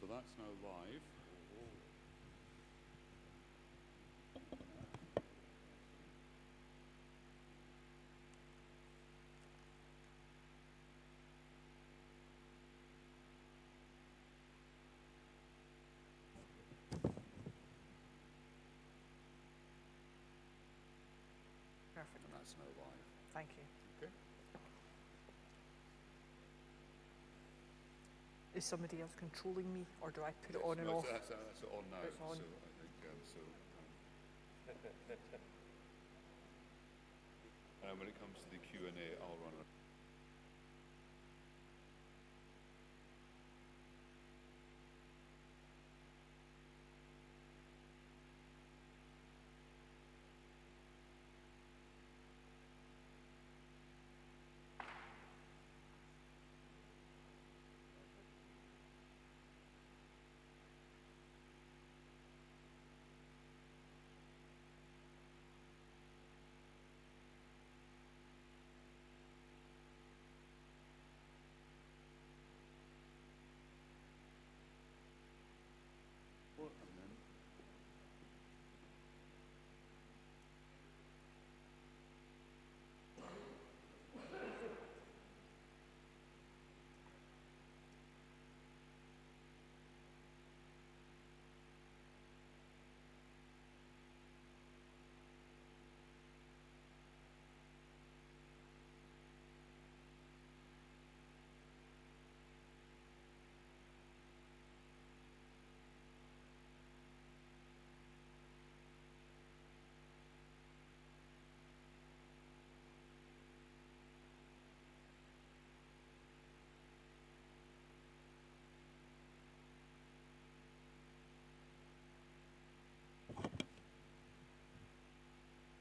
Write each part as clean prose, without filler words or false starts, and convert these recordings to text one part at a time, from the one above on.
So that's now live. Perfect. And that's now live. Thank you. Okay. Is somebody else controlling me, or do I put it on and off? That's on now. It's on. So I think and when it comes to the Q&A, I'll run it.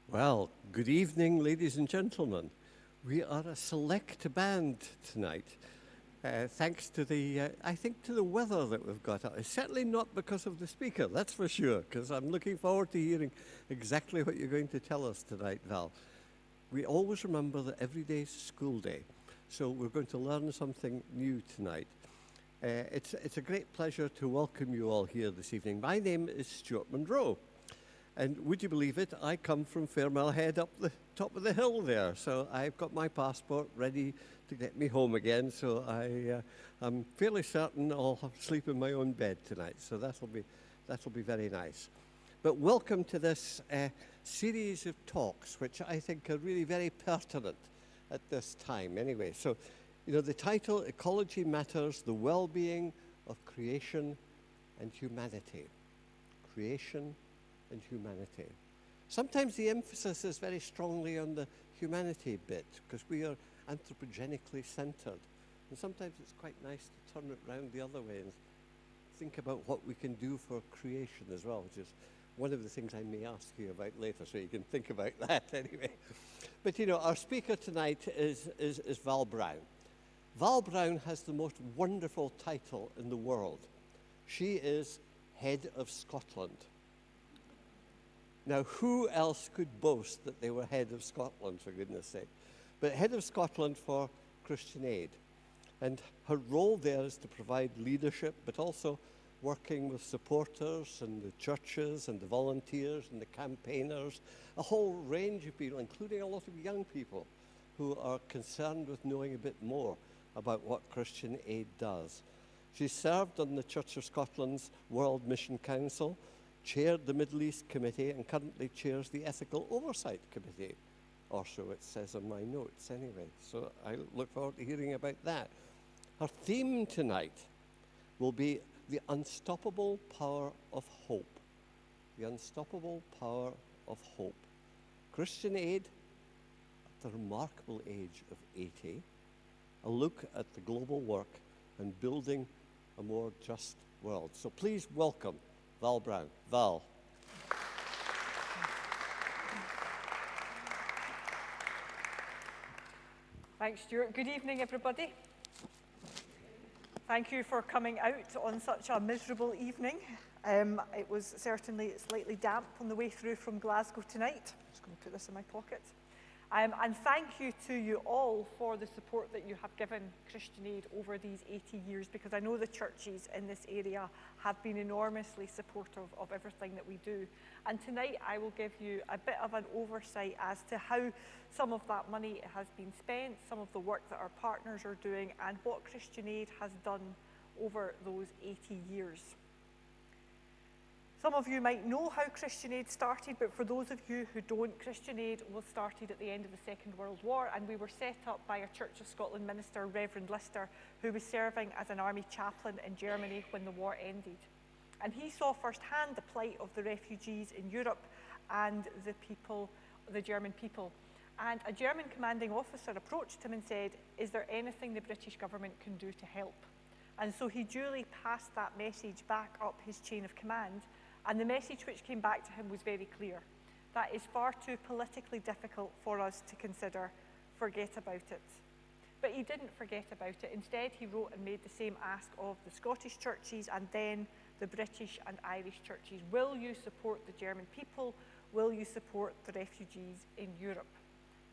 Well, good evening, ladies and gentlemen. We are a select band tonight, thanks to the, I think, to the weather that we've got. It's certainly not because of the speaker, that's for sure, because I'm looking forward to hearing exactly what you're going to tell us tonight, Val. We always remember that every day is school day, so we're going to learn something new tonight. It's a great pleasure to welcome you all here this evening. My name is Stuart Munro. And would you believe it, I come from Fairmill Head up the top of the hill there. So I've got my passport ready to get me home again. So I'm fairly certain I'll sleep in my own bed tonight. So that'll be very nice. But welcome to this series of talks, which I think are really very pertinent at this time anyway. So, you know, the title, Ecology Matters, the Well-Being of Creation and Humanity. Creation and humanity. Sometimes the emphasis is very strongly on the humanity bit because we are anthropogenically centered. And sometimes it's quite nice to turn it round the other way and think about what we can do for creation as well, which is one of the things I may ask you about later, so you can think about that anyway. But you know, our speaker tonight is Val Brown. Val Brown has the most wonderful title in the world. She is Head of Scotland. Now, who else could boast that they were head of Scotland, for goodness sake? But head of Scotland for Christian Aid. And her role there is to provide leadership, but also working with supporters and the churches and the volunteers and the campaigners, a whole range of people, including a lot of young people who are concerned with knowing a bit more about what Christian Aid does. She served on the Church of Scotland's World Mission Council, chaired the Middle East Committee, and currently chairs the Ethical Oversight Committee, or so it says on my notes anyway. So I look forward to hearing about that. Her theme tonight will be the unstoppable power of hope. The unstoppable power of hope. Christian Aid at the remarkable age of 80, a look at the global work and building a more just world. So please welcome Val Brown. Val. Thanks, Stuart. Good evening, everybody. Thank you for coming out on such a miserable evening. It was certainly slightly damp on the way through from Glasgow tonight. I'm just going to put this in my pocket. And thank you to you all for the support that you have given Christian Aid over these 80 years, because I know the churches in this area have been enormously supportive of everything that we do. And tonight I will give you a bit of an oversight as to how some of that money has been spent, some of the work that our partners are doing, and what Christian Aid has done over those 80 years. Some of you might know how Christian Aid started, but for those of you who don't, Christian Aid was started at the end of the Second World War, and we were set up by a Church of Scotland minister, Reverend Lister, who was serving as an army chaplain in Germany when the war ended. And he saw firsthand the plight of the refugees in Europe and the German people. And a German commanding officer approached him and said, "Is there anything the British government can do to help?" And so he duly passed that message back up his chain of command. And the message which came back to him was very clear. That is far too politically difficult for us to consider. Forget about it. But he didn't forget about it. Instead, he wrote and made the same ask of the Scottish churches and then the British and Irish churches. Will you support the German people? Will you support the refugees in Europe?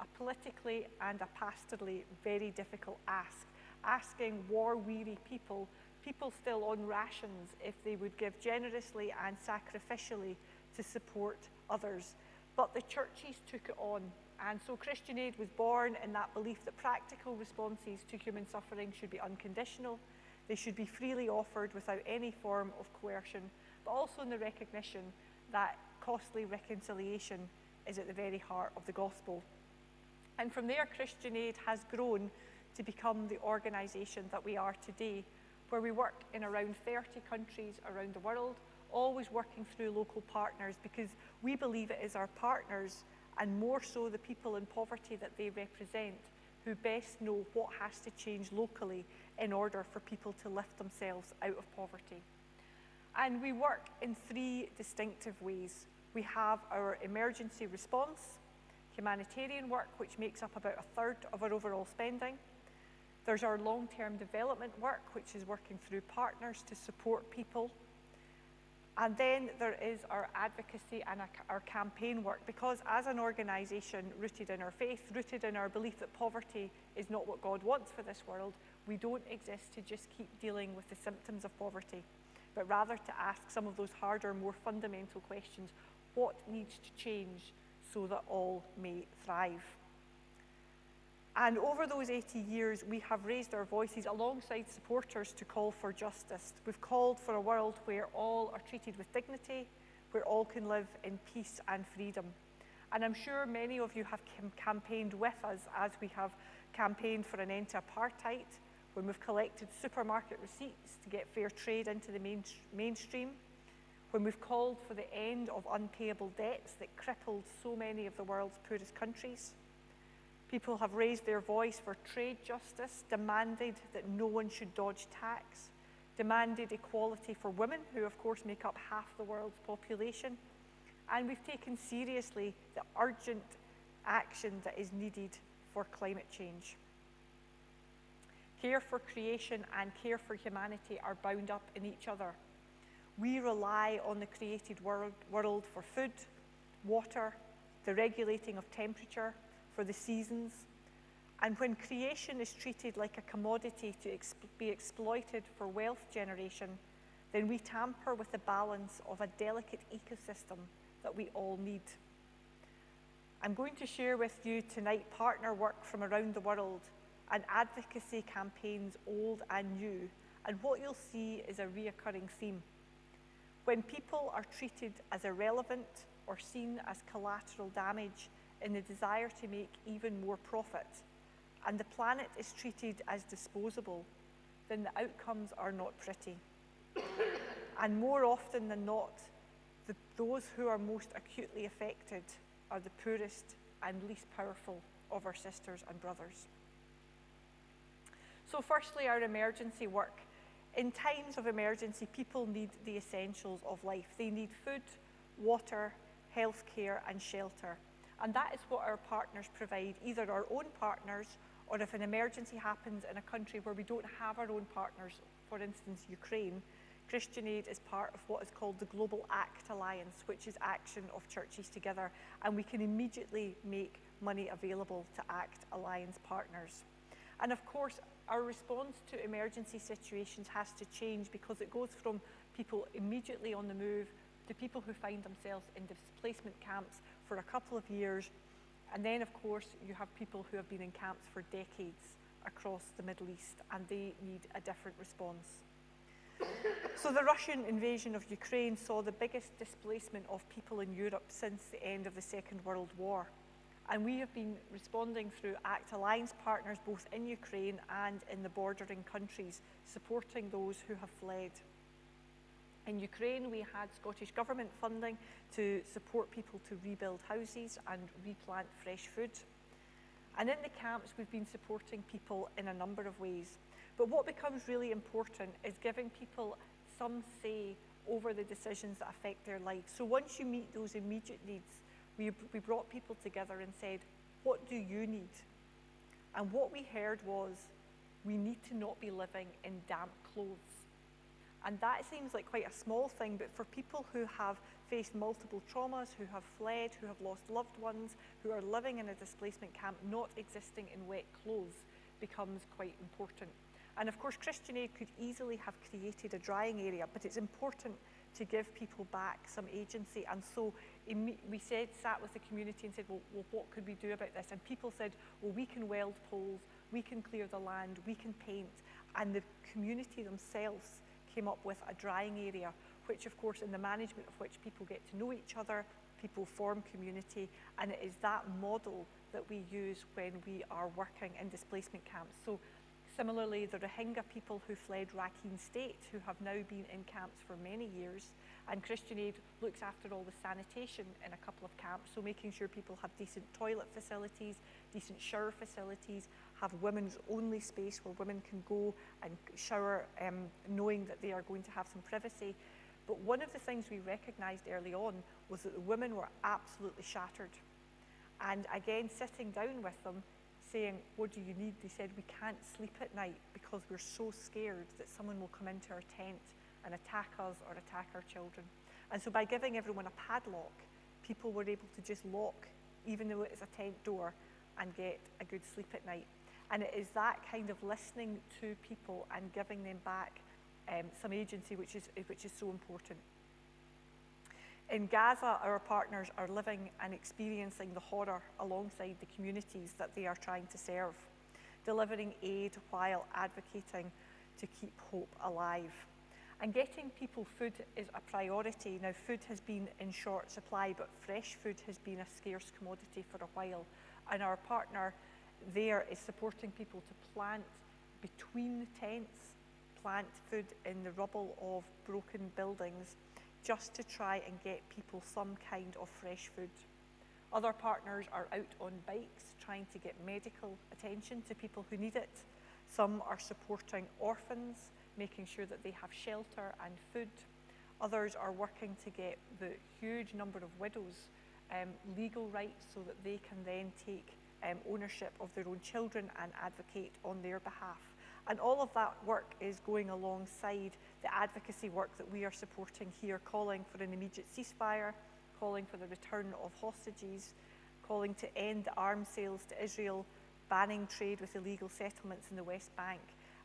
A politically and a pastorally very difficult ask. Asking war-weary people still on rations, if they would give generously and sacrificially to support others. But the churches took it on, and so Christian Aid was born in that belief that practical responses to human suffering should be unconditional, they should be freely offered without any form of coercion, but also in the recognition that costly reconciliation is at the very heart of the gospel. And from there, Christian Aid has grown to become the organisation that we are today, where we work in around 30 countries around the world, always working through local partners, because we believe it is our partners, and more so the people in poverty that they represent, who best know what has to change locally in order for people to lift themselves out of poverty. And we work in three distinctive ways. We have our emergency response, humanitarian work, which makes up about 1/3 of our overall spending. There's our long-term development work, which is working through partners to support people. And then there is our advocacy and our campaign work, because as an organisation rooted in our faith, rooted in our belief that poverty is not what God wants for this world, we don't exist to just keep dealing with the symptoms of poverty, but rather to ask some of those harder, more fundamental questions. What needs to change so that all may thrive? And over those 80 years, we have raised our voices alongside supporters to call for justice. We've called for a world where all are treated with dignity, where all can live in peace and freedom. And I'm sure many of you have campaigned with us as we have campaigned for an end to apartheid, when we've collected supermarket receipts to get fair trade into the mainstream, when we've called for the end of unpayable debts that crippled so many of the world's poorest countries. People have raised their voice for trade justice, demanded that no one should dodge tax, demanded equality for women, who of course make up half the world's population, and we've taken seriously the urgent action that is needed for climate change. Care for creation and care for humanity are bound up in each other. We rely on the created world for food, water, the regulating of temperature, for the seasons. And when creation is treated like a commodity to be exploited for wealth generation, then we tamper with the balance of a delicate ecosystem that we all need. I'm going to share with you tonight partner work from around the world and advocacy campaigns old and new, and what you'll see is a reoccurring theme. When people are treated as irrelevant or seen as collateral damage in the desire to make even more profit, and the planet is treated as disposable, then the outcomes are not pretty. And more often than not, those who are most acutely affected are the poorest and least powerful of our sisters and brothers. So firstly, our emergency work. In times of emergency, people need the essentials of life. They need food, water, healthcare, and shelter. And that is what our partners provide, either our own partners, or if an emergency happens in a country where we don't have our own partners, for instance, Ukraine, Christian Aid is part of what is called the Global ACT Alliance, which is action of churches together, and we can immediately make money available to ACT Alliance partners. And of course, our response to emergency situations has to change, because it goes from people immediately on the move to people who find themselves in displacement camps for a couple of years. And then, of course, you have people who have been in camps for decades across the Middle East, and they need a different response. So the Russian invasion of Ukraine saw the biggest displacement of people in Europe since the end of the Second World War. And we have been responding through ACT Alliance partners both in Ukraine and in the bordering countries, supporting those who have fled. In Ukraine, we had Scottish Government funding to support people to rebuild houses and replant fresh food. And in the camps, we've been supporting people in a number of ways. But what becomes really important is giving people some say over the decisions that affect their lives. So once you meet those immediate needs, we brought people together and said, what do you need? And what we heard was, we need to not be living in damp clothes. And that seems like quite a small thing, but for people who have faced multiple traumas, who have fled, who have lost loved ones, who are living in a displacement camp, not existing in wet clothes becomes quite important. And of course, Christian Aid could easily have created a drying area, but it's important to give people back some agency. And so we sat with the community and said, well, what could we do about this? And people said, well, we can weld poles, we can clear the land, we can paint. And the community themselves came up with a drying area, which of course in the management of which people get to know each other, people form community, and it is that model that we use when we are working in displacement camps. So similarly, the Rohingya people who fled Rakhine State, who have now been in camps for many years, and Christian Aid looks after all the sanitation in a couple of camps, so making sure people have decent toilet facilities, decent shower facilities, have women's only space where women can go and shower knowing that they are going to have some privacy. But one of the things we recognised early on was that the women were absolutely shattered. And again, sitting down with them, saying, what do you need? They said, we can't sleep at night because we're so scared that someone will come into our tent and attack us or attack our children. And so by giving everyone a padlock, people were able to just lock, even though it's a tent door, and get a good sleep at night. And it is that kind of listening to people and giving them back some agency which is so important. In Gaza, our partners are living and experiencing the horror alongside the communities that they are trying to serve, delivering aid while advocating to keep hope alive. And getting people food is a priority. Now, food has been in short supply, but fresh food has been a scarce commodity for a while. And our partner there is supporting people to plant between tents, plant food in the rubble of broken buildings, just to try and get people some kind of fresh food. Other partners are out on bikes trying to get medical attention to people who need it. Some are supporting orphans, making sure that they have shelter and food. Others are working to get the huge number of widows legal rights so that they can then take ownership of their own children and advocate on their behalf. And all of that work is going alongside the advocacy work that we are supporting here, calling for an immediate ceasefire, calling for the return of hostages, calling to end the arms sales to Israel, banning trade with illegal settlements in the West Bank,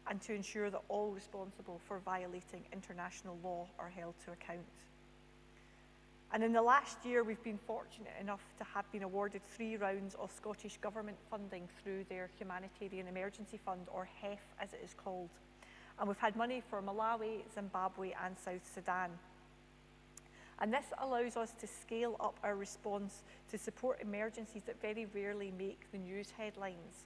and to ensure that all responsible for violating international law are held to account. And in the last year, we've been fortunate enough to have been awarded 3 rounds of Scottish Government funding through their Humanitarian Emergency Fund, or HEF as it is called. And we've had money for Malawi, Zimbabwe and South Sudan. And this allows us to scale up our response to support emergencies that very rarely make the news headlines.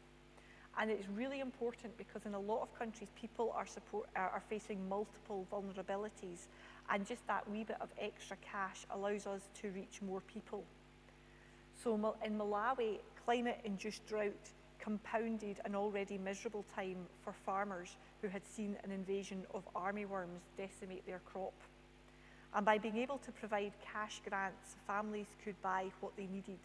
And it's really important because in a lot of countries, people are facing multiple vulnerabilities, and just that wee bit of extra cash allows us to reach more people. So in Malawi, climate-induced drought compounded an already miserable time for farmers who had seen an invasion of armyworms decimate their crop. And by being able to provide cash grants, families could buy what they needed.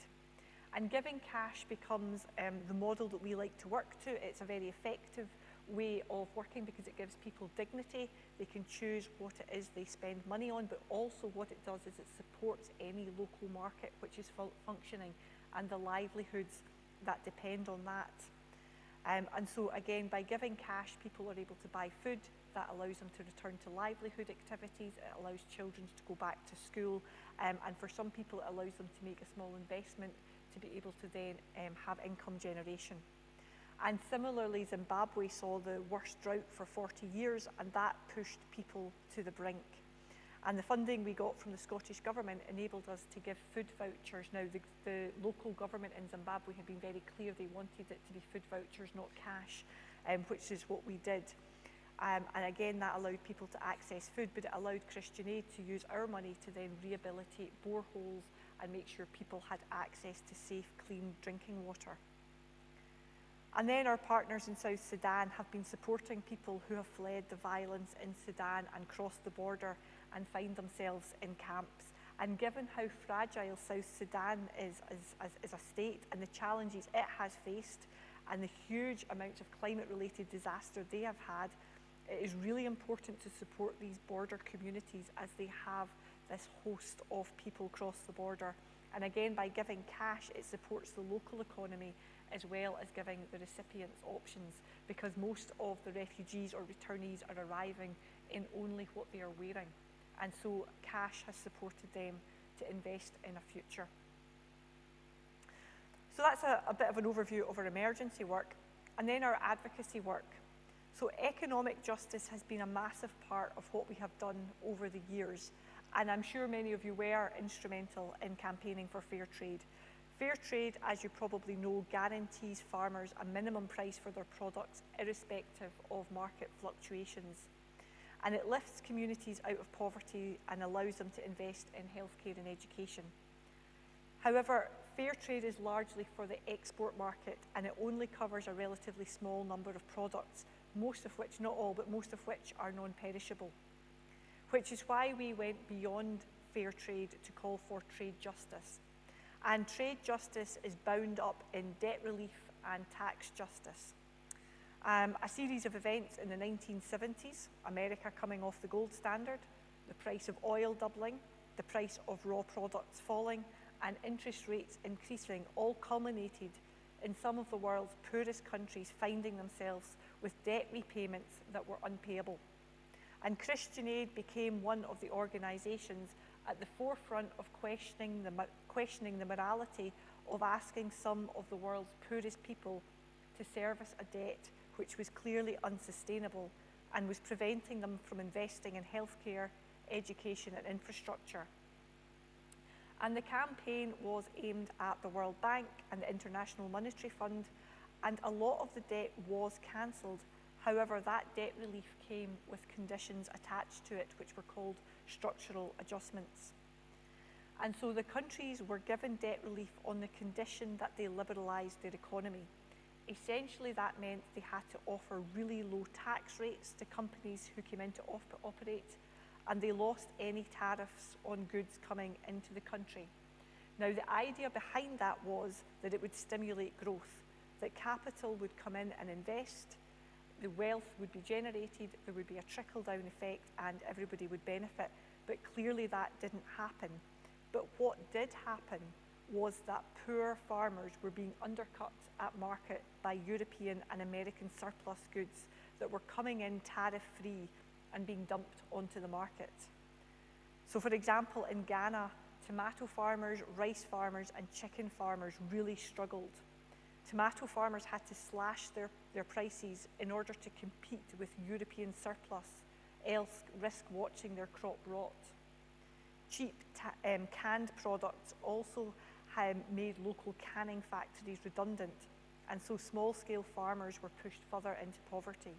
And giving cash becomes the model that we like to work to. It's a very effective way of working because it gives people dignity. They can choose what it is they spend money on, but also what it does is it supports any local market which is functioning and the livelihoods that depend on that. And so again, by giving cash, people are able to buy food. That allows them to return to livelihood activities. It allows children to go back to school. And for some people, it allows them to make a small investment to be able to then have income generation. And similarly, Zimbabwe saw the worst drought for 40 years, and that pushed people to the brink. And the funding we got from the Scottish Government enabled us to give food vouchers. Now, the local government in Zimbabwe had been very clear they wanted it to be food vouchers, not cash, which is what we did. And again, that allowed people to access food, but it allowed Christian Aid to use our money to then rehabilitate boreholes and make sure people had access to safe, clean drinking water. And then our partners in South Sudan have been supporting people who have fled the violence in Sudan and crossed the border and find themselves in camps. And given how fragile South Sudan is as a state and the challenges it has faced and the huge amounts of climate-related disaster they have had, it is really important to support these border communities as they have this host of people cross the border. And again, by giving cash, it supports the local economy as well as giving the recipients options, because most of the refugees or returnees are arriving in only what they are wearing. And so cash has supported them to invest in a future. So that's a bit of an overview of our emergency work. And then our advocacy work. So economic justice has been a massive part of what we have done over the years. And I'm sure many of you were instrumental in campaigning for fair trade. Fair trade, as you probably know, guarantees farmers a minimum price for their products, irrespective of market fluctuations. And it lifts communities out of poverty and allows them to invest in healthcare and education. However, fair trade is largely for the export market, and it only covers a relatively small number of products, most of which, not all, but most of which are non-perishable. Which is why we went beyond fair trade to call for trade justice. And trade justice is bound up in debt relief and tax justice. A series of events in the 1970s, America coming off the gold standard, the price of oil doubling, the price of raw products falling, and interest rates increasing, all culminated in some of the world's poorest countries finding themselves with debt repayments that were unpayable. And Christian Aid became one of the organisations at the forefront of questioning the morality of asking some of the world's poorest people to service a debt which was clearly unsustainable and was preventing them from investing in healthcare, education and infrastructure. And the campaign was aimed at the World Bank and the International Monetary Fund, and a lot of the debt was cancelled. However, that debt relief came with conditions attached to it, which were called structural adjustments. And so the countries were given debt relief on the condition that they liberalised their economy. Essentially, that meant they had to offer really low tax rates to companies who came in to operate, and they lost any tariffs on goods coming into the country. Now, the idea behind that was that it would stimulate growth, that capital would come in and invest, the wealth would be generated, there would be a trickle-down effect, and everybody would benefit. But clearly that didn't happen. But what did happen was that poor farmers were being undercut at market by European and American surplus goods that were coming in tariff-free and being dumped onto the market. So for example, in Ghana, tomato farmers, rice farmers and chicken farmers really struggled. Tomato farmers had to slash their prices in order to compete with European surplus, else risk watching their crop rot. Cheap canned products also made local canning factories redundant, and so small-scale farmers were pushed further into poverty.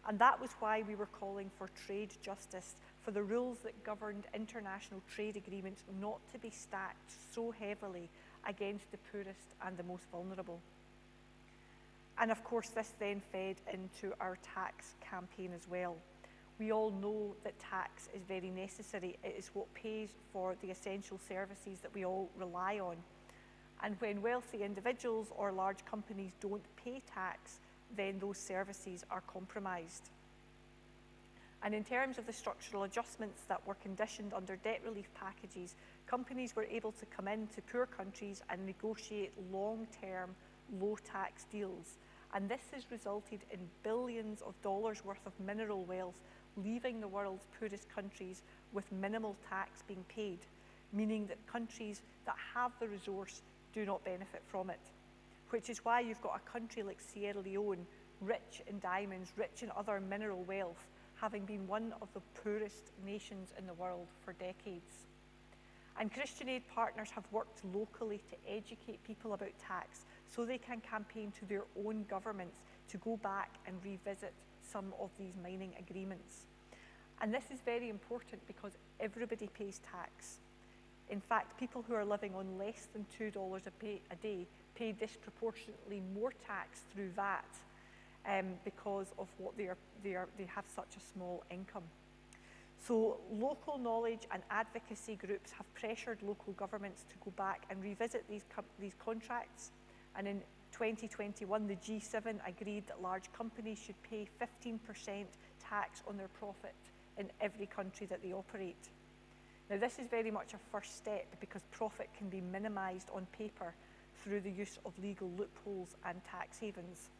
And that was why we were calling for trade justice, for the rules that governed international trade agreements not to be stacked so heavily against the poorest and the most vulnerable. And of course, this then fed into our tax campaign as well. We all know that tax is very necessary. It is what pays for the essential services that we all rely on. And when wealthy individuals or large companies don't pay tax, then those services are compromised. And in terms of the structural adjustments that were conditioned under debt relief packages, companies were able to come into poor countries and negotiate long-term, low tax deals. And this has resulted in billions of dollars worth of mineral wealth leaving the world's poorest countries with minimal tax being paid, meaning that countries that have the resource do not benefit from it. Which is why you've got a country like Sierra Leone, rich in diamonds, rich in other mineral wealth, having been one of the poorest nations in the world for decades. And Christian Aid partners have worked locally to educate people about tax so they can campaign to their own governments to go back and revisit some of these mining agreements. And this is very important because everybody pays tax. In fact, people who are living on less than $2 a day pay disproportionately more tax through VAT because of what they have such a small income. So local knowledge and advocacy groups have pressured local governments to go back and revisit these contracts. And in 2021, the G7 agreed that large companies should pay 15% tax on their profit in every country that they operate. Now, this is very much a first step because profit can be minimised on paper through the use of legal loopholes and tax havens.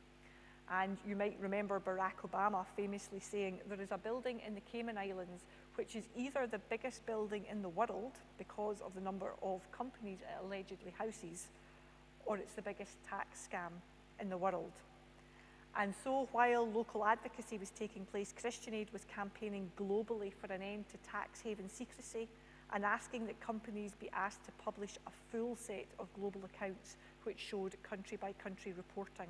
And you might remember Barack Obama famously saying, there is a building in the Cayman Islands which is either the biggest building in the world because of the number of companies it allegedly houses, or it's the biggest tax scam in the world. And so while local advocacy was taking place, Christian Aid was campaigning globally for an end to tax haven secrecy and asking that companies be asked to publish a full set of global accounts which showed country-by-country reporting.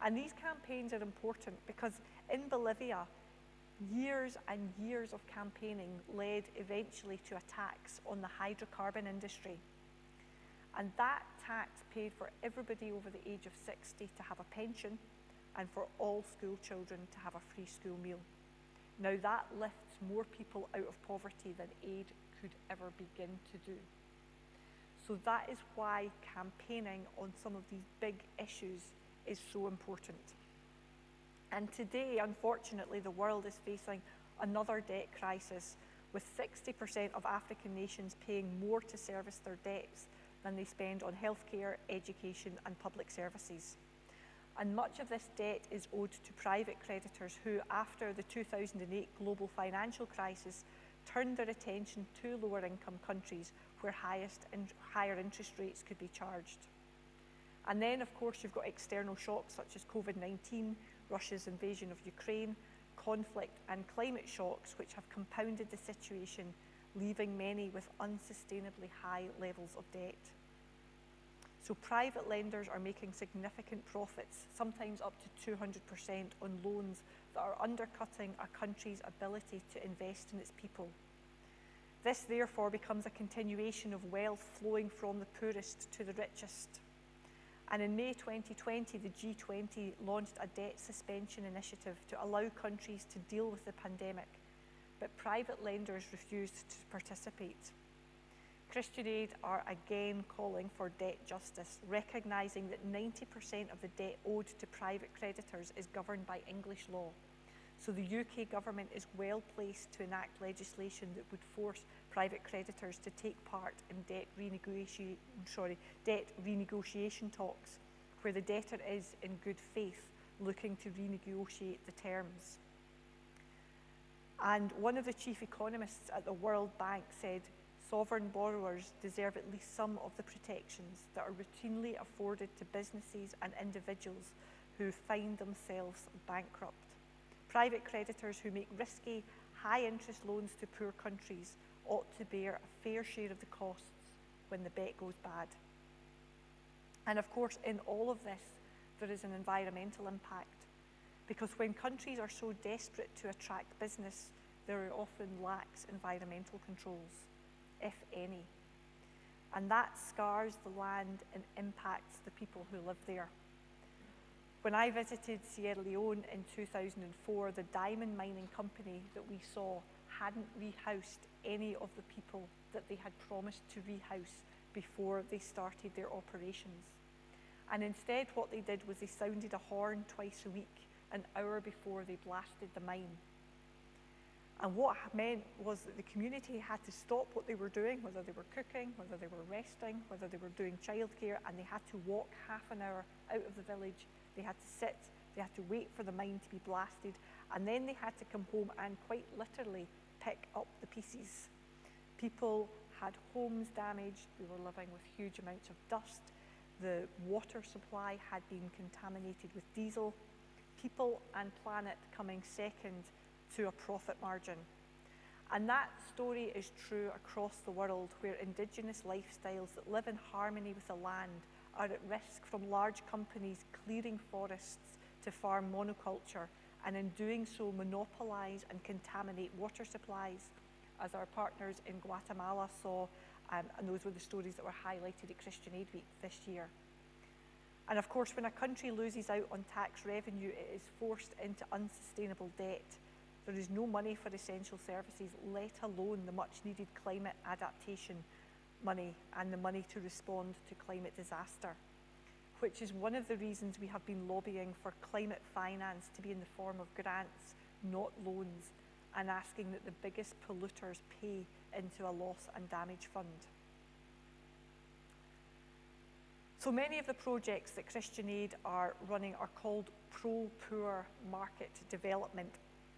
And these campaigns are important because in Bolivia, years and years of campaigning led eventually to a tax on the hydrocarbon industry. And that tax paid for everybody over the age of 60 to have a pension and for all school children to have a free school meal. Now that lifts more people out of poverty than aid could ever begin to do. So that is why campaigning on some of these big issues is so important. And today, unfortunately, the world is facing another debt crisis, with 60% of African nations paying more to service their debts than they spend on healthcare, education, and public services. And much of this debt is owed to private creditors who, after the 2008 global financial crisis, turned their attention to lower income countries where higher interest rates could be charged. And then, of course, you've got external shocks such as COVID-19, Russia's invasion of Ukraine, conflict and climate shocks, which have compounded the situation, leaving many with unsustainably high levels of debt. So private lenders are making significant profits, sometimes up to 200% on loans that are undercutting a country's ability to invest in its people. This therefore becomes a continuation of wealth flowing from the poorest to the richest. And in May 2020, the G20 launched a debt suspension initiative to allow countries to deal with the pandemic, but private lenders refused to participate. Christian Aid are again calling for debt justice, recognising that 90% of the debt owed to private creditors is governed by English law. So the UK government is well placed to enact legislation that would force private creditors to take part in debt renegotiation talks, where the debtor is in good faith looking to renegotiate the terms. And one of the chief economists at the World Bank said, sovereign borrowers deserve at least some of the protections that are routinely afforded to businesses and individuals who find themselves bankrupt. Private creditors who make risky, high-interest loans to poor countries ought to bear a fair share of the costs when the bet goes bad. And of course, in all of this, there is an environmental impact, because when countries are so desperate to attract business, there are often lax environmental controls, if any. And that scars the land and impacts the people who live there. When I visited Sierra Leone in 2004, the diamond mining company that we saw hadn't rehoused any of the people that they had promised to rehouse before they started their operations. And instead what they did was they sounded a horn twice a week, an hour before they blasted the mine. And what meant was that the community had to stop what they were doing, whether they were cooking, whether they were resting, whether they were doing childcare, and they had to walk half an hour out of the village. They had to sit, they had to wait for the mine to be blasted, and then they had to come home and quite literally pick up the pieces. People had homes damaged, they were living with huge amounts of dust, the water supply had been contaminated with diesel, people and planet coming second to a profit margin. And that story is true across the world, where Indigenous lifestyles that live in harmony with the land are at risk from large companies clearing forests to farm monoculture, and in doing so monopolise and contaminate water supplies, as our partners in Guatemala saw, and those were the stories that were highlighted at Christian Aid Week this year. And of course, when a country loses out on tax revenue, it is forced into unsustainable debt. There is no money for essential services, let alone the much needed climate adaptation money and the money to respond to climate disaster, which is one of the reasons we have been lobbying for climate finance to be in the form of grants, not loans, and asking that the biggest polluters pay into a loss and damage fund. So many of the projects that Christian Aid are running are called pro-poor market development.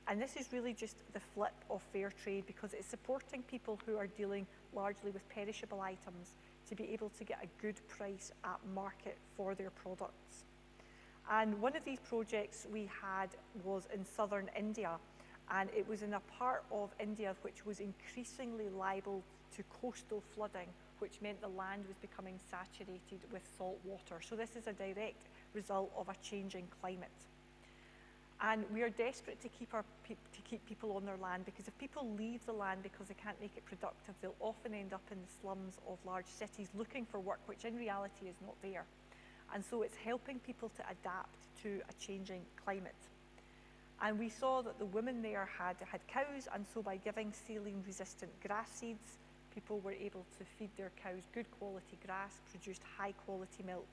And this is really just the flip of fair trade, because it's supporting people who are dealing largely with perishable items to be able to get a good price at market for their products. And one of these projects we had was in southern India, and it was in a part of India which was increasingly liable to coastal flooding, which meant the land was becoming saturated with salt water. So this is a direct result of a changing climate. And we are desperate to keep people on their land, because if people leave the land because they can't make it productive, they'll often end up in the slums of large cities looking for work, which in reality is not there. And so it's helping people to adapt to a changing climate. And we saw that the women there had cows, and so by giving saline-resistant grass seeds, people were able to feed their cows good quality grass, produced high quality milk.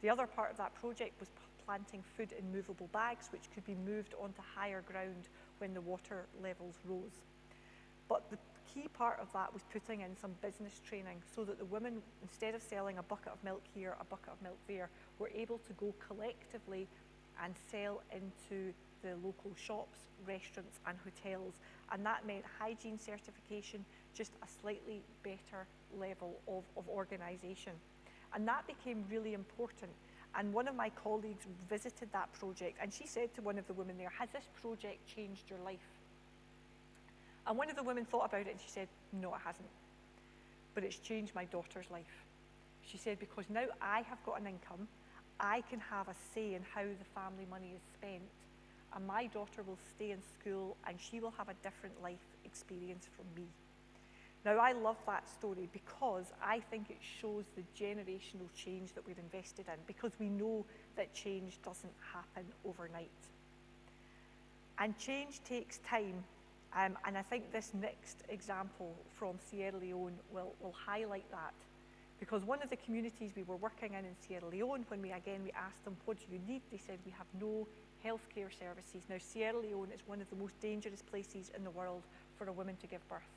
The other part of that project was planting food in movable bags, which could be moved onto higher ground when the water levels rose. But the key part of that was putting in some business training, so that the women, instead of selling a bucket of milk here, a bucket of milk there, were able to go collectively and sell into the local shops, restaurants and hotels. And that meant hygiene certification, just a slightly better level of organisation. And that became really important. And one of my colleagues visited that project, and she said to one of the women there, "Has this project changed your life?" And one of the women thought about it and she said, "No, it hasn't. But it's changed my daughter's life." She said, "Because now I have got an income, I can have a say in how the family money is spent, and my daughter will stay in school and she will have a different life experience from me." Now, I love that story because I think it shows the generational change that we're invested in, because we know that change doesn't happen overnight. And change takes time, and I think this next example from Sierra Leone will highlight that. Because one of the communities we were working in Sierra Leone, when we asked them, "What do you need?" they said, "We have no healthcare services." Now, Sierra Leone is one of the most dangerous places in the world for a woman to give birth.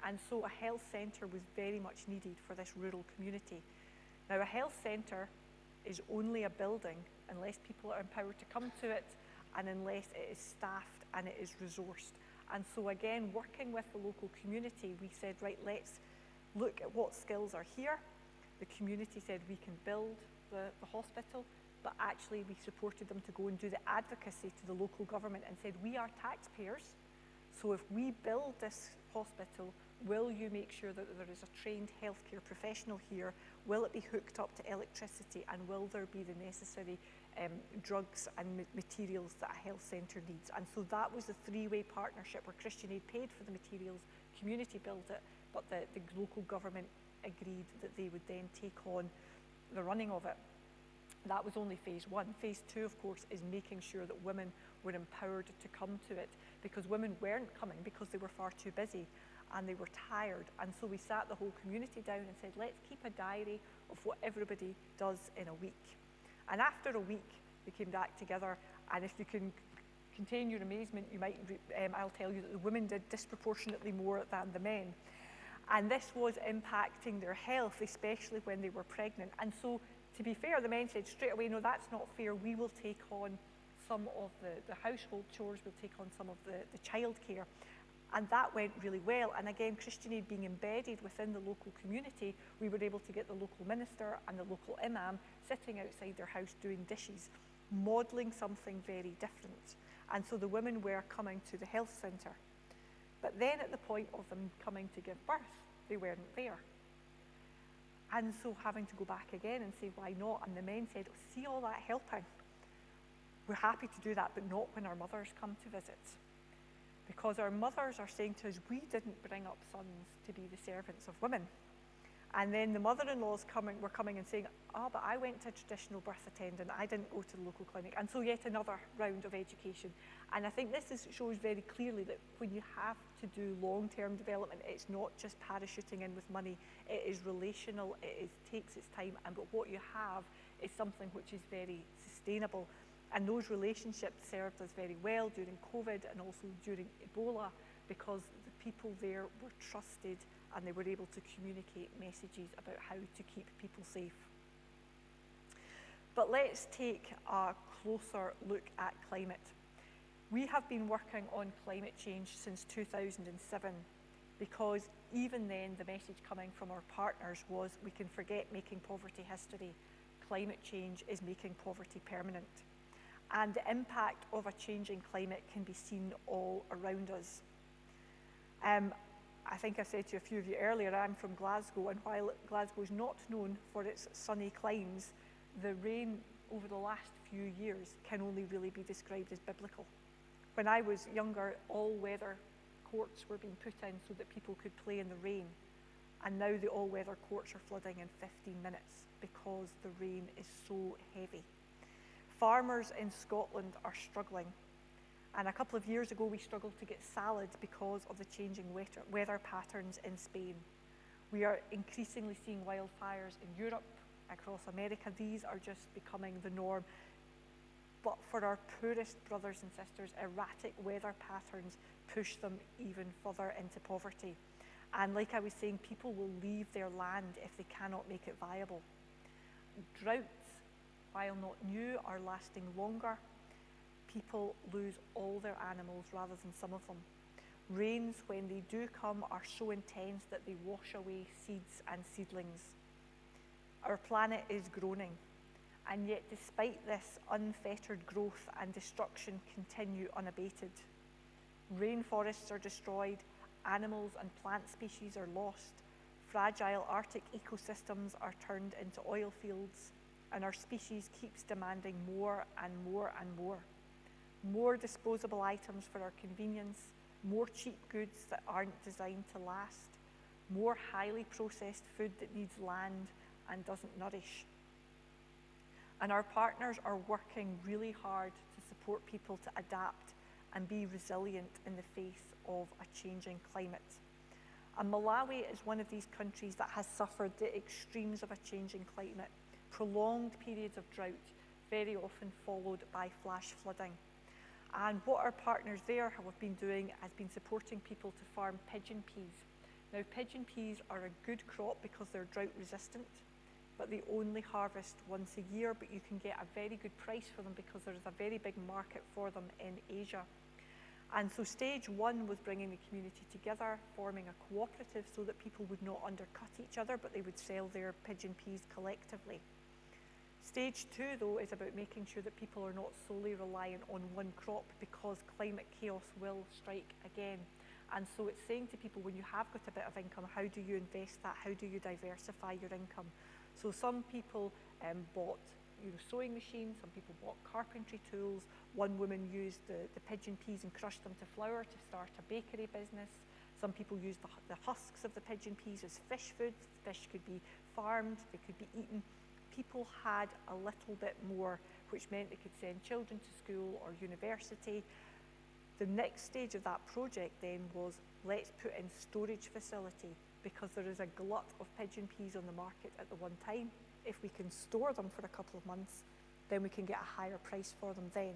And so a health centre was very much needed for this rural community. Now, a health centre is only a building unless people are empowered to come to it, and unless it is staffed and it is resourced. And so again, working with the local community, we said, right, let's look at what skills are here. The community said we can build the hospital, but actually we supported them to go and do the advocacy to the local government and said, "We are taxpayers, so if we build this hospital, will you make sure that there is a trained healthcare professional here? Will it be hooked up to electricity? And will there be the necessary drugs and materials that a health centre needs?" And so that was a three-way partnership where Christian Aid paid for the materials, community built it, but the local government agreed that they would then take on the running of it. That was only phase one. Phase two, of course, is making sure that women were empowered to come to it, because women weren't coming because they were far too busy and they were tired. And so we sat the whole community down and said, let's keep a diary of what everybody does in a week. And after a week, we came back together, and if you can contain your amazement, I'll tell you that the women did disproportionately more than the men. And this was impacting their health, especially when they were pregnant. And so, to be fair, the men said straight away, no, that's not fair. We will take on some of the household chores, we'll take on some of the childcare. And that went really well. And again, Christian Aid being embedded within the local community, we were able to get the local minister and the local imam sitting outside their house doing dishes, modelling something very different. And so the women were coming to the health centre. But then at the point of them coming to give birth, they weren't there. And so having to go back again and say, why not? And the men said, oh, see all that helping? We're happy to do that, but not when our mothers come to visit. Because our mothers are saying to us, we didn't bring up sons to be the servants of women. And then the mother-in-laws were coming and saying, oh, but I went to a traditional birth attendant, I didn't go to the local clinic. And so yet another round of education. And I think this shows very clearly that when you have to do long-term development, it's not just parachuting in with money, it is relational, takes its time, but what you have is something which is very sustainable. And those relationships served us very well during COVID and also during Ebola, because the people there were trusted and they were able to communicate messages about how to keep people safe. But let's take a closer look at climate. We have been working on climate change since 2007, because even then the message coming from our partners was, we can forget making poverty history. Climate change is making poverty permanent. And the impact of a changing climate can be seen all around us. I think I said to a few of you earlier, I'm from Glasgow, and while Glasgow is not known for its sunny climes, the rain over the last few years can only really be described as biblical. When I was younger, all-weather courts were being put in so that people could play in the rain, and now the all-weather courts are flooding in 15 minutes because the rain is so heavy. Farmers in Scotland are struggling. And a couple of years ago, we struggled to get salad because of the changing weather patterns in Spain. We are increasingly seeing wildfires in Europe, across America. These are just becoming the norm. But for our poorest brothers and sisters, erratic weather patterns push them even further into poverty. And like I was saying, people will leave their land if they cannot make it viable. Droughts, while not new, are lasting longer. People lose all their animals rather than some of them. Rains, when they do come, are so intense that they wash away seeds and seedlings. Our planet is groaning, and yet despite this, unfettered growth and destruction continue unabated. Rainforests are destroyed, animals and plant species are lost, fragile Arctic ecosystems are turned into oil fields, and our species keeps demanding more and more and more. More disposable items for our convenience, more cheap goods that aren't designed to last, more highly processed food that needs land and doesn't nourish. And our partners are working really hard to support people to adapt and be resilient in the face of a changing climate. And Malawi is one of these countries that has suffered the extremes of a changing climate, prolonged periods of drought, very often followed by flash flooding. And what our partners there have been doing has been supporting people to farm pigeon peas. Now, pigeon peas are a good crop because they're drought resistant, but they only harvest once a year, but you can get a very good price for them because there's a very big market for them in Asia. And so stage one was bringing the community together, forming a cooperative so that people would not undercut each other, but they would sell their pigeon peas collectively. Stage two, though, is about making sure that people are not solely reliant on one crop because climate chaos will strike again. And so it's saying to people, when you have got a bit of income, how do you invest that? How do you diversify your income? So some people bought sewing machines, some people bought carpentry tools. One woman used the pigeon peas and crushed them to flour to start a bakery business. Some people used the husks of the pigeon peas as fish food. Fish could be farmed, they could be eaten. People had a little bit more, which meant they could send children to school or university. The next stage of that project then was, let's put in storage facility, because there is a glut of pigeon peas on the market at the one time. If we can store them for a couple of months, then we can get a higher price for them then.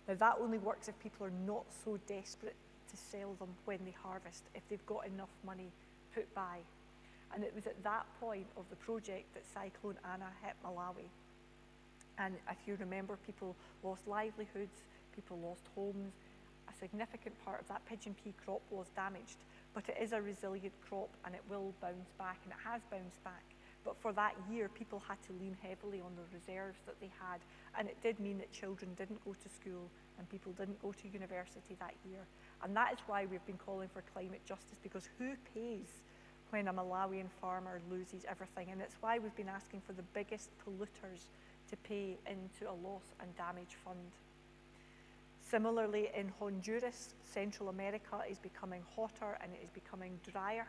Now that only works if people are not so desperate to sell them when they harvest, if they've got enough money put by. And it was at that point of the project that Cyclone Anna hit Malawi. And if you remember, people lost livelihoods, people lost homes. A significant part of that pigeon pea crop was damaged, but it is a resilient crop and it will bounce back, and it has bounced back. But for that year, people had to lean heavily on the reserves that they had, and it did mean that children didn't go to school and people didn't go to university that year. And that is why we've been calling for climate justice, because who pays when a Malawian farmer loses everything? And it's why we've been asking for the biggest polluters to pay into a loss and damage fund. Similarly, in Honduras, Central America is becoming hotter and it is becoming drier.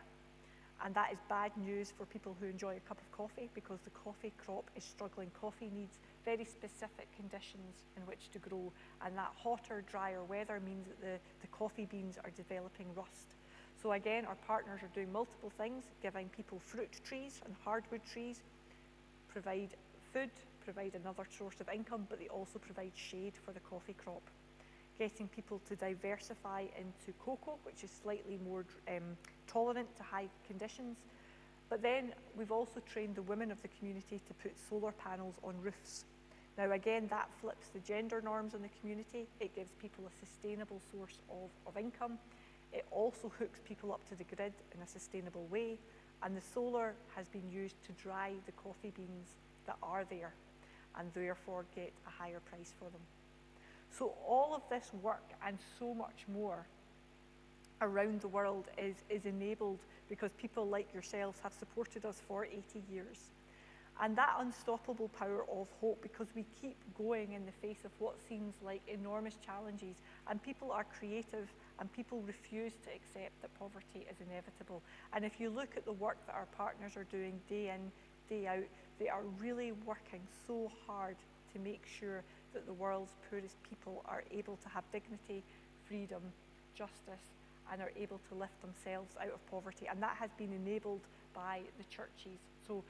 And that is bad news for people who enjoy a cup of coffee, because the coffee crop is struggling. Coffee needs very specific conditions in which to grow, and that hotter, drier weather means that the coffee beans are developing rust. So again, our partners are doing multiple things, giving people fruit trees and hardwood trees, provide food, provide another source of income, but they also provide shade for the coffee crop. Getting people to diversify into cocoa, which is slightly more tolerant to high conditions. But then we've also trained the women of the community to put solar panels on roofs. Now again, that flips the gender norms in the community. It gives people a sustainable source of income. It also hooks people up to the grid in a sustainable way. And the solar has been used to dry the coffee beans that are there, and therefore get a higher price for them. So all of this work and so much more around the world is enabled because people like yourselves have supported us for 80 years. And that unstoppable power of hope, because we keep going in the face of what seems like enormous challenges, and people are creative and people refuse to accept that poverty is inevitable. And if you look at the work that our partners are doing day in, day out, they are really working so hard to make sure that the world's poorest people are able to have dignity, freedom, justice, and are able to lift themselves out of poverty. And that has been enabled by the churches. So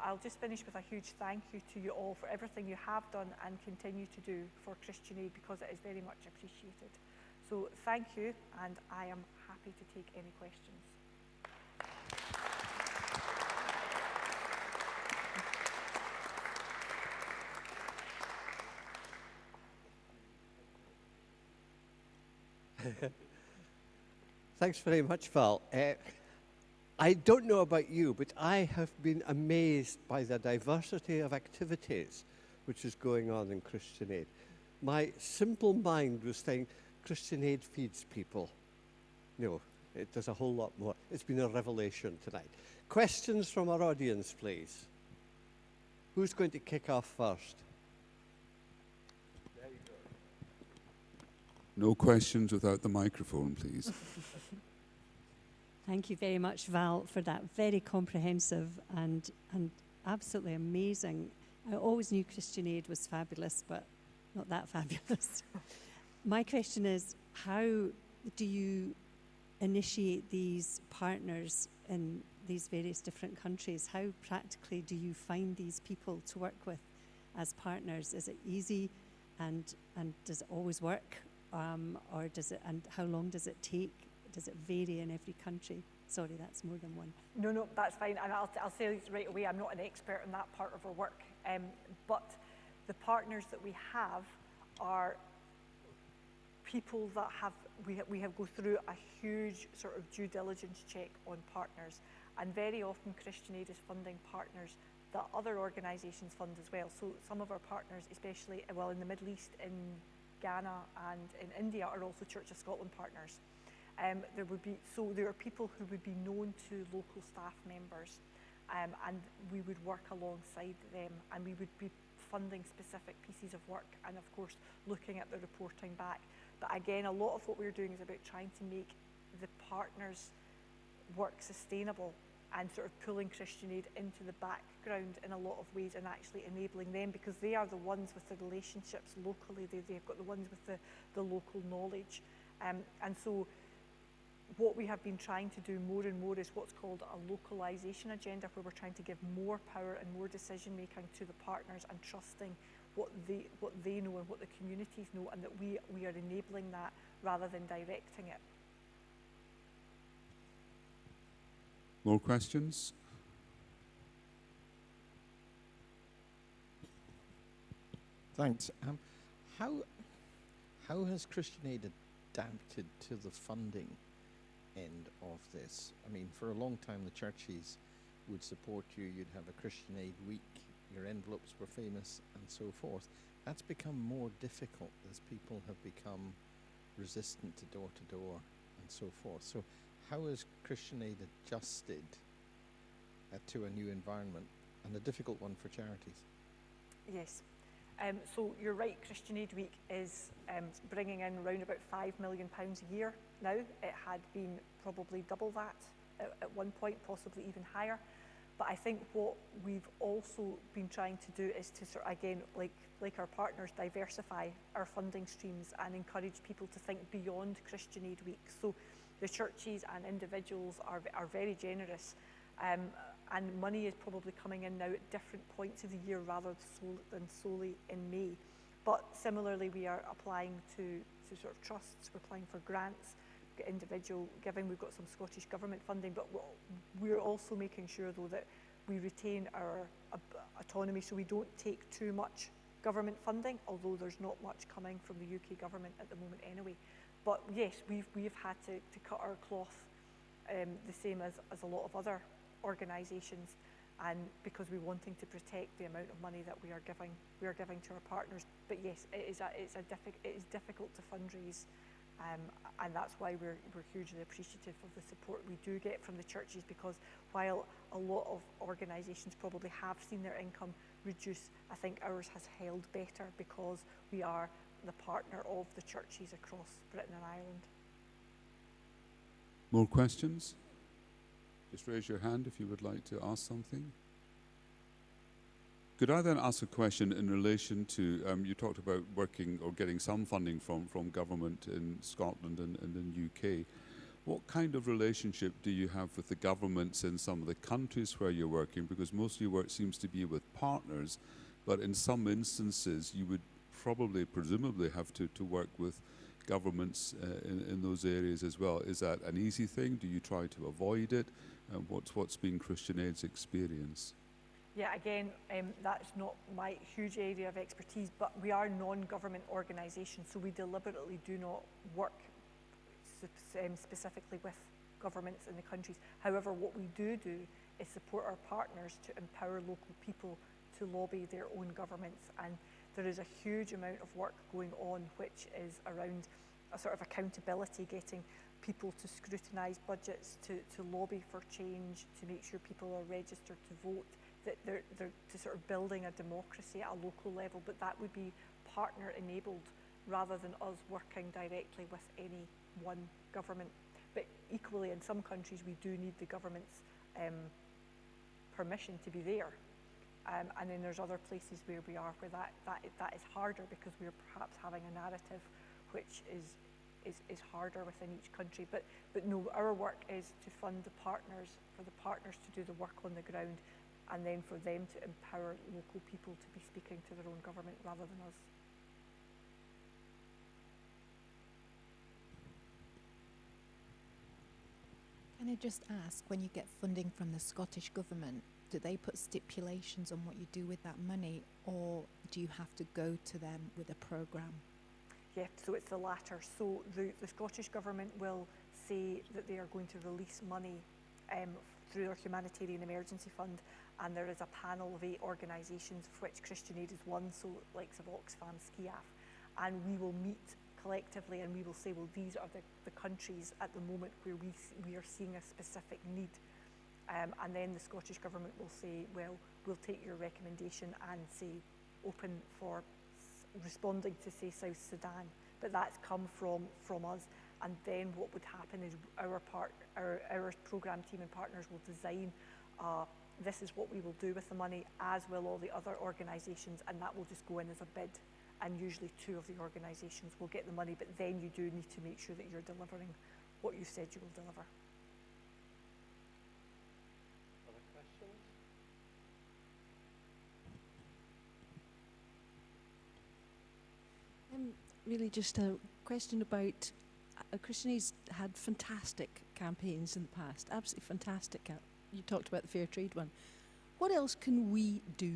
I'll just finish with a huge thank you to you all for everything you have done and continue to do for Christian Aid, because it is very much appreciated. So thank you, and I am happy to take any questions. Thanks very much, Val. I don't know about you, but I have been amazed by the diversity of activities which is going on in Christian Aid. My simple mind was saying, Christian Aid feeds people. No, it does a whole lot more. It's been a revelation tonight. Questions from our audience, please. Who's going to kick off first? There you go. No questions without the microphone, please. Thank you very much, Val, for that very comprehensive and absolutely amazing. I always knew Christian Aid was fabulous, but not that fabulous. My question is, how do you initiate these partners in these various different countries? How practically do you find these people to work with as partners? Is it easy, and does it always work? Or does it, and how long does it take? Does it vary in every country? Sorry, that's more than one. No, that's fine. And I'll say this right away, I'm not an expert in that part of our work. But the partners that we have are people that we have go through a huge sort of due diligence check on partners. And very often Christian Aid is funding partners that other organisations fund as well. So some of our partners, especially in the Middle East, in Ghana and in India, are also Church of Scotland partners. There are people who would be known to local staff members, and we would work alongside them, and we would be funding specific pieces of work, and of course looking at the reporting back. But again, a lot of what we're doing is about trying to make the partners' work sustainable and sort of pulling Christian Aid into the background in a lot of ways, and actually enabling them, because they are the ones with the relationships locally. They've got the ones with the local knowledge, and so what we have been trying to do more and more is what's called a localization agenda, where we're trying to give more power and more decision making to the partners and trusting what they know and what the communities know, and that we are enabling that rather than directing it. More questions? Thanks. How has Christian Aid adapted to the funding end of this? I mean, for a long time the churches would support you, you'd have a Christian Aid week, your envelopes were famous and so forth. That's become more difficult as people have become resistant to door and so forth. So how has Christian Aid adjusted to a new environment, and a difficult one for charities? Yes. So you're right, Christian Aid Week is bringing in around about £5 million a year now. It had been probably double that at one point, possibly even higher. But I think what we've also been trying to do is to sort of, again, like our partners, diversify our funding streams and encourage people to think beyond Christian Aid Week. So the churches and individuals are very generous. And money is probably coming in now at different points of the year rather than solely in May. But similarly, we are applying to sort of trusts, we're applying for grants, individual giving, we've got some Scottish Government funding, but we're also making sure though that we retain our autonomy, so we don't take too much government funding, although there's not much coming from the UK Government at the moment anyway. But yes, we've had to cut our cloth the same as a lot of other organisations, and because we're wanting to protect the amount of money that we are giving to our partners. But yes, it is difficult to fundraise, and that's why we're hugely appreciative of the support we do get from the churches, because while a lot of organisations probably have seen their income reduce, I think ours has held better because we are the partner of the churches across Britain and Ireland. More questions? Just raise your hand if you would like to ask something. Could I then ask a question in relation to, you talked about working or getting some funding from government in Scotland and in UK. What kind of relationship do you have with the governments in some of the countries where you're working? Because most of your work seems to be with partners, but in some instances you would probably, presumably, have to work with governments in those areas as well. Is that an easy thing? Do you try to avoid it? What's been Christian Aid's experience? Yeah, again, that's not my huge area of expertise, but we are non-government organisations, so we deliberately do not work specifically with governments in the countries. However, what we do is support our partners to empower local people to lobby their own governments, and there is a huge amount of work going on which is around a sort of accountability, getting people to scrutinise budgets, to lobby for change, to make sure people are registered to vote, that they're to sort of building a democracy at a local level, but that would be partner enabled rather than us working directly with any one government. But equally, in some countries we do need the government's permission to be there. And then there's other places where we are where that is harder, because we're perhaps having a narrative which is harder within each country. But no, our work is to fund the partners, for the partners to do the work on the ground, and then for them to empower local people to be speaking to their own government rather than us. Can I just ask, when you get funding from the Scottish Government, do they put stipulations on what you do with that money, or do you have to go to them with a programme? Yeah, so it's the latter. So the Scottish Government will say that they are going to release money through their Humanitarian Emergency Fund, and there is a panel of 8 organisations, of which Christian Aid is one, so likes of Oxfam, Skiaf, and we will meet collectively and we will say, well, these are the countries at the moment where we are seeing a specific need. And then the Scottish Government will say, well, we'll take your recommendation and say open for responding to, say, South Sudan. But that's come from us. And then what would happen is our programme team and partners will design this is what we will do with the money, as will all the other organisations, and that will just go in as a bid. And usually 2 of the organisations will get the money, but then you do need to make sure that you're delivering what you said you will deliver. Other questions? Really just a question about Christian Aid's had fantastic campaigns in the past, absolutely fantastic. You talked about the Fair Trade one. What else can we do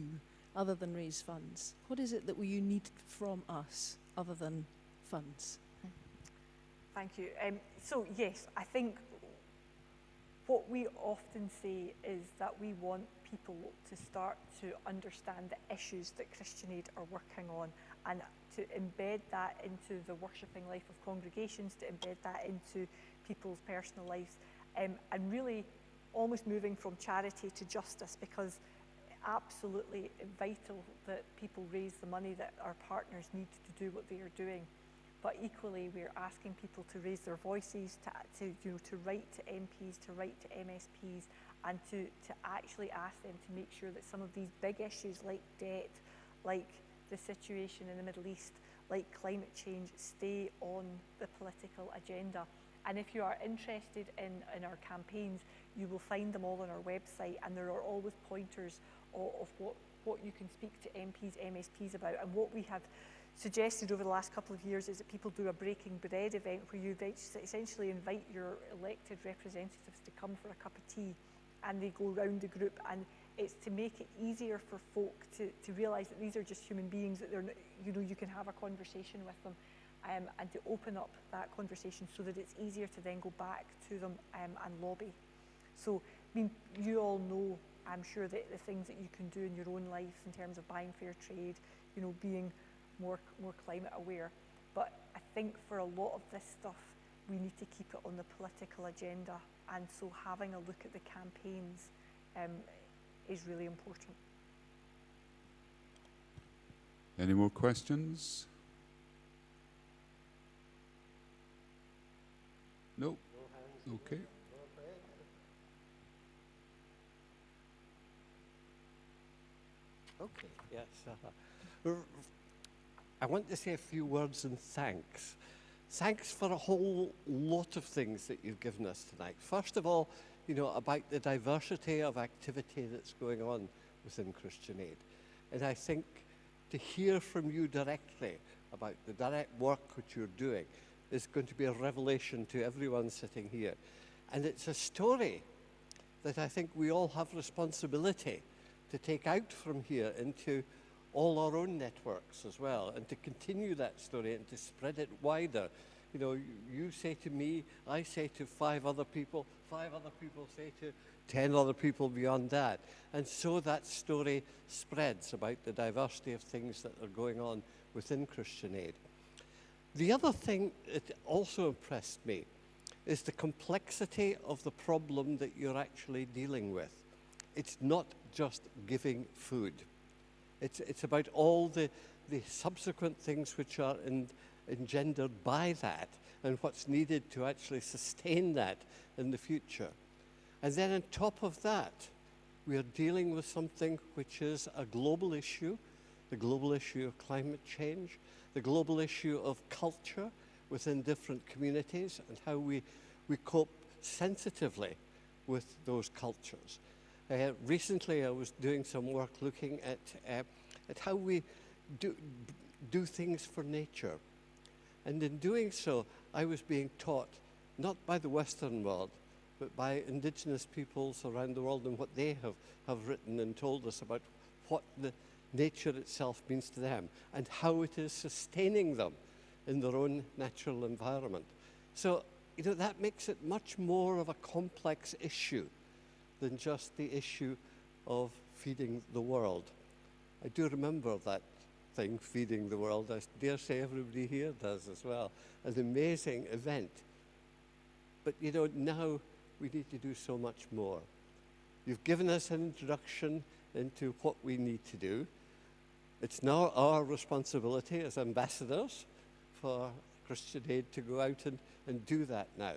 other than raise funds? What is it that you need from us other than funds? Thank you. So yes, I think what we often say is that we want people to start to understand the issues that Christian Aid are working on, and to embed that into the worshipping life of congregations, to embed that into people's personal lives, and really almost moving from charity to justice, because absolutely vital that people raise the money that our partners need to do what they are doing. But equally, we're asking people to raise their voices, to write to MPs, to write to MSPs, and to actually ask them to make sure that some of these big issues like debt, like the situation in the Middle East, like climate change, stay on the political agenda. And if you are interested in our campaigns, you will find them all on our website, and there are always pointers of what you can speak to MPs, MSPs about. And what we have suggested over the last couple of years is that people do a breaking bread event where you essentially invite your elected representatives to come for a cup of tea, and they go round the group, and it's to make it easier for folk to realise that these are just human beings, that they're, you can have a conversation with them, and to open up that conversation so that it's easier to then go back to them and lobby. So, I mean, you all know, I'm sure, that the things that you can do in your own lives in terms of buying fair trade, being more climate aware. But I think for a lot of this stuff, we need to keep it on the political agenda, and so having a look at the campaigns is really important. Any more questions? No? Okay. Okay, yes. I want to say a few words and thanks. Thanks for a whole lot of things that you've given us tonight. First of all, about the diversity of activity that's going on within Christian Aid. And I think to hear from you directly about the direct work which you're doing is going to be a revelation to everyone sitting here. And it's a story that I think we all have responsibility to take out from here into all our own networks as well, and to continue that story and to spread it wider. You say to me, I say to 5 other people say to 10 other people beyond that. And so that story spreads about the diversity of things that are going on within Christian Aid. The other thing that also impressed me is the complexity of the problem that you're actually dealing with. It's not just giving food. It's about all the subsequent things which are engendered by that, and what's needed to actually sustain that in the future. And then on top of that, we are dealing with something which is a global issue, the global issue of climate change, the global issue of culture within different communities, and how we cope sensitively with those cultures. Recently, I was doing some work looking at how we do things for nature. And in doing so, I was being taught, not by the Western world, but by indigenous peoples around the world and what they have written and told us about what the nature itself means to them and how it is sustaining them in their own natural environment. So, that makes it much more of a complex issue than just the issue of feeding the world. I do remember that thing, Feeding the World. I dare say everybody here does as well. An amazing event. But now we need to do so much more. You've given us an introduction into what we need to do. It's now our responsibility as ambassadors for Christian Aid to go out and do that now.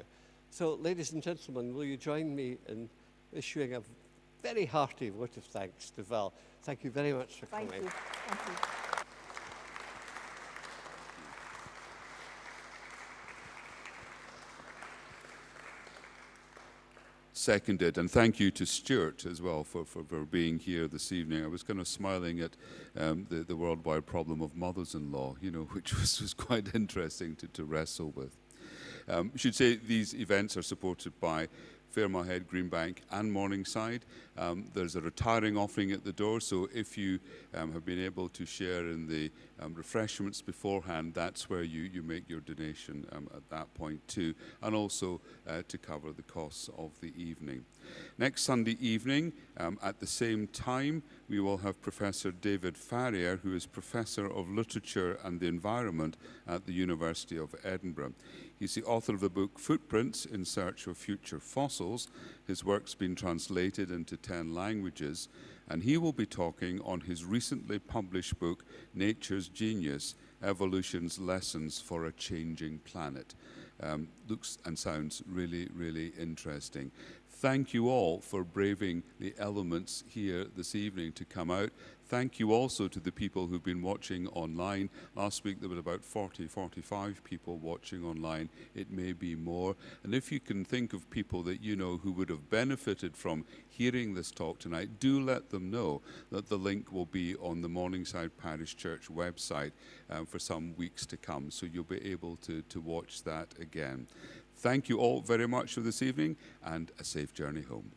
So, ladies and gentlemen, will you join me in issuing a very hearty vote of thanks to Val. Thank you very much for coming. Thank you. Thank you. Seconded. And thank you to Stuart as well for being here this evening. I was kind of smiling at the worldwide problem of mothers-in-law, you know, which was quite interesting to wrestle with. I should say these events are supported by Fairmont, Greenbank and Morningside. There's a retiring offering at the door, so if you have been able to share in the refreshments beforehand, that's where you make your donation at that point too, and also to cover the costs of the evening. Next Sunday evening, at the same time, we will have Professor David Farrier, who is Professor of Literature and the Environment at the University of Edinburgh. He's the author of the book Footprints in Search of Future Fossils. His work's been translated into 10 languages, and he will be talking on his recently published book, Nature's Genius, Evolution's Lessons for a Changing Planet. Looks and sounds really, really interesting. Thank you all for braving the elements here this evening to come out. Thank you also to the people who've been watching online. Last week there were about 45 people watching online. It may be more. And if you can think of people that you know who would have benefited from hearing this talk tonight, do let them know that the link will be on the Morningside Parish Church website for some weeks to come. So you'll be able to watch that again. Thank you all very much for this evening, and a safe journey home.